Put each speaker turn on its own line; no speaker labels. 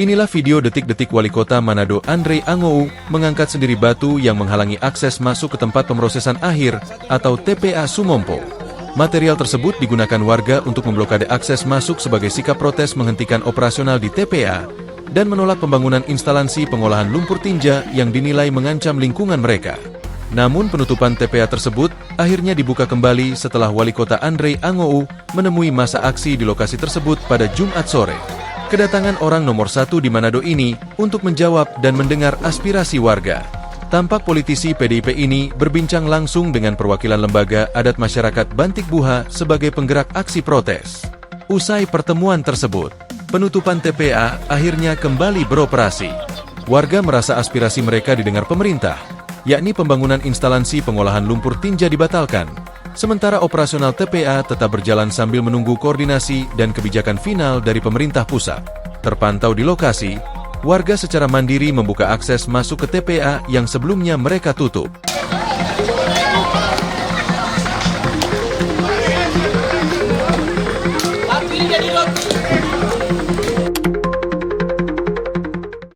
Inilah video detik-detik Wali Kota Manado Andre Angou mengangkat sendiri batu yang menghalangi akses masuk ke tempat pemrosesan akhir atau TPA Sumompo. Material tersebut digunakan warga untuk memblokade akses masuk sebagai sikap protes menghentikan operasional di TPA dan menolak pembangunan instalasi pengolahan lumpur tinja yang dinilai mengancam lingkungan mereka. Namun penutupan TPA tersebut akhirnya dibuka kembali setelah Wali Kota Andre Angou menemui masa aksi di lokasi tersebut pada Jumat sore. Kedatangan orang nomor satu di Manado ini untuk menjawab dan mendengar aspirasi warga. Tampak politisi PDIP ini berbincang langsung dengan perwakilan lembaga adat masyarakat Bantik Buha sebagai penggerak aksi protes. Usai pertemuan tersebut, penutupan TPA akhirnya kembali beroperasi. Warga merasa aspirasi mereka didengar pemerintah, yakni pembangunan instalasi pengolahan lumpur tinja dibatalkan. Sementara operasional TPA tetap berjalan sambil menunggu koordinasi dan kebijakan final dari pemerintah pusat. Terpantau di lokasi, warga secara mandiri membuka akses masuk ke TPA yang sebelumnya mereka tutup.